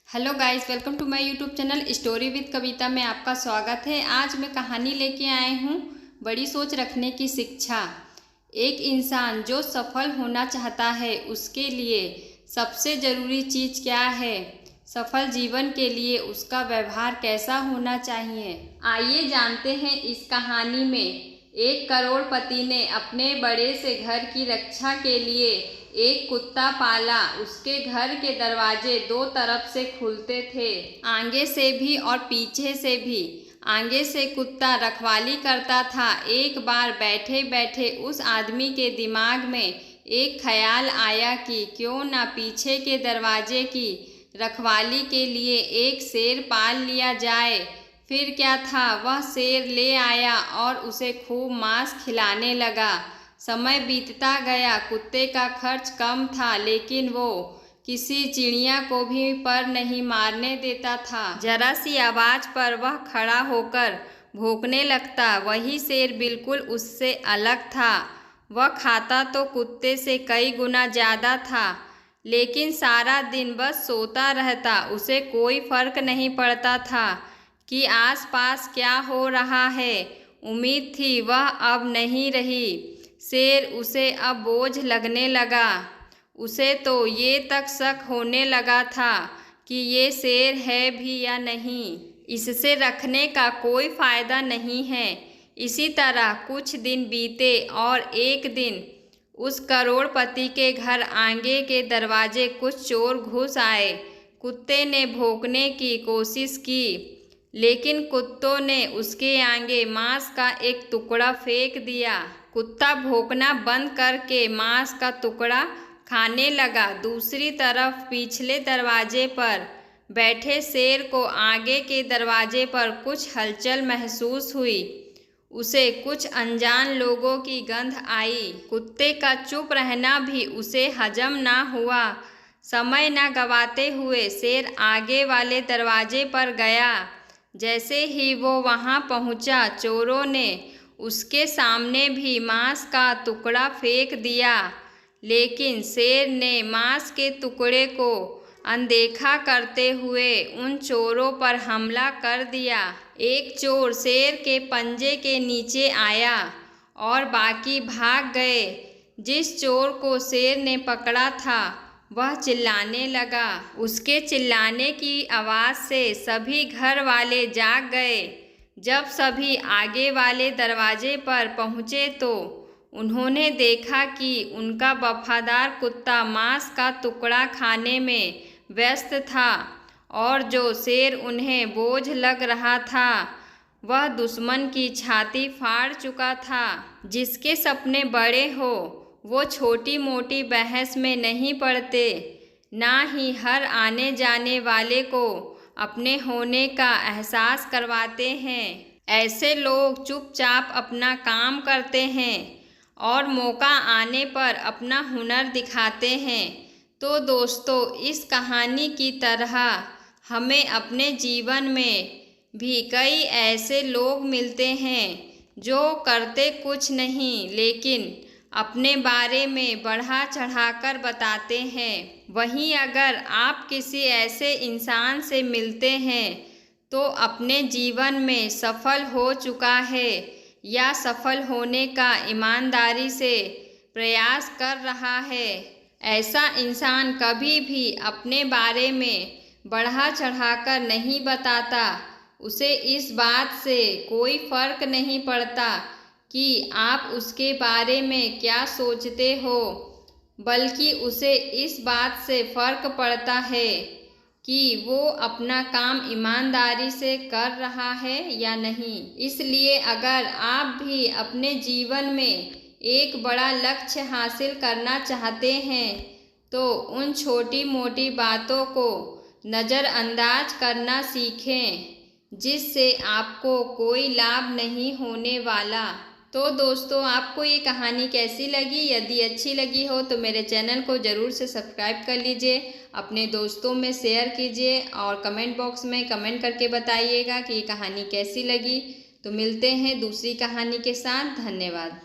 Hello guys, welcome to my YouTube channel story with Kavita में आपका स्वागत है। आज मैं कहानी लेके आई हूँ बड़ी सोच रखने की शिक्षा। एक इंसान जो सफल होना चाहता है उसके लिए सबसे ज़रूरी चीज़ क्या है? सफल जीवन के लिए उसका व्यवहार कैसा होना चाहिए? आइए जानते हैं इस कहानी में। एक करोड़पति ने अपने बड़े से घर की रक्षा के लिए एक कुत्ता पाला। उसके घर के दरवाजे दो तरफ से खुलते थे, आगे से भी और पीछे से भी। आगे से कुत्ता रखवाली करता था। एक बार बैठे बैठे उस आदमी के दिमाग में एक ख्याल आया कि क्यों ना पीछे के दरवाजे की रखवाली के लिए एक शेर पाल लिया जाए। फिर क्या था, वह शेर ले आया और उसे खूब मांस खिलाने लगा। समय बीतता गया। कुत्ते का खर्च कम था, लेकिन वो किसी चिड़िया को भी पर नहीं मारने देता था। जरा सी आवाज़ पर वह खड़ा होकर भौंकने लगता। वही शेर बिल्कुल उससे अलग था। वह खाता तो कुत्ते से कई गुना ज़्यादा था, लेकिन सारा दिन बस सोता रहता। उसे कोई फर्क नहीं पड़ता था कि आसपास क्या हो रहा है। उम्मीद थी, वह अब नहीं रही। शेर उसे अब बोझ लगने लगा। उसे तो ये तक शक होने लगा था कि ये शेर है भी या नहीं। इससे रखने का कोई फ़ायदा नहीं है। इसी तरह कुछ दिन बीते और एक दिन उस करोड़पति के घर आगे के दरवाजे कुछ चोर घुस आए। कुत्ते ने भौंकने की कोशिश की, लेकिन कुत्तों ने उसके आगे मांस का एक टुकड़ा फेंक दिया। कुत्ता भौंकना बंद करके मांस का टुकड़ा खाने लगा। दूसरी तरफ पिछले दरवाजे पर बैठे शेर को आगे के दरवाजे पर कुछ हलचल महसूस हुई। उसे कुछ अनजान लोगों की गंध आई। कुत्ते का चुप रहना भी उसे हजम ना हुआ। समय न गवाते हुए शेर आगे वाले दरवाजे पर गया। जैसे ही वो वहां पहुंचा, चोरों ने उसके सामने भी मांस का टुकड़ा फेंक दिया, लेकिन शेर ने मांस के टुकड़े को अनदेखा करते हुए उन चोरों पर हमला कर दिया। एक चोर शेर के पंजे के नीचे आया और बाकी भाग गए। जिस चोर को शेर ने पकड़ा था वह चिल्लाने लगा। उसके चिल्लाने की आवाज़ से सभी घर वाले जाग गए। जब सभी आगे वाले दरवाजे पर पहुँचे तो उन्होंने देखा कि उनका वफादार कुत्ता मांस का टुकड़ा खाने में व्यस्त था, और जो शेर उन्हें बोझ लग रहा था वह दुश्मन की छाती फाड़ चुका था। जिसके सपने बड़े हो वो छोटी मोटी बहस में नहीं पड़ते, ना ही हर आने जाने वाले को अपने होने का एहसास करवाते हैं। ऐसे लोग चुपचाप अपना काम करते हैं और मौका आने पर अपना हुनर दिखाते हैं। तो दोस्तों, इस कहानी की तरह हमें अपने जीवन में भी कई ऐसे लोग मिलते हैं जो करते कुछ नहीं, लेकिन अपने बारे में बढ़ा चढ़ाकर बताते हैं। वहीं अगर आप किसी ऐसे इंसान से मिलते हैं तो अपने जीवन में सफल हो चुका है या सफल होने का ईमानदारी से प्रयास कर रहा है, ऐसा इंसान कभी भी अपने बारे में बढ़ा चढ़ाकर नहीं बताता। उसे इस बात से कोई फर्क नहीं पड़ता कि आप उसके बारे में क्या सोचते हो, बल्कि उसे इस बात से फ़र्क पड़ता है कि वो अपना काम ईमानदारी से कर रहा है या नहीं। इसलिए अगर आप भी अपने जीवन में एक बड़ा लक्ष्य हासिल करना चाहते हैं तो उन छोटी मोटी बातों को नज़रअंदाज करना सीखें, जिससे आपको कोई लाभ नहीं होने वाला। तो दोस्तों, आपको ये कहानी कैसी लगी? यदि अच्छी लगी हो तो मेरे चैनल को ज़रूर से सब्सक्राइब कर लीजिए, अपने दोस्तों में शेयर कीजिए और कमेंट बॉक्स में कमेंट करके बताइएगा कि ये कहानी कैसी लगी। तो मिलते हैं दूसरी कहानी के साथ। धन्यवाद।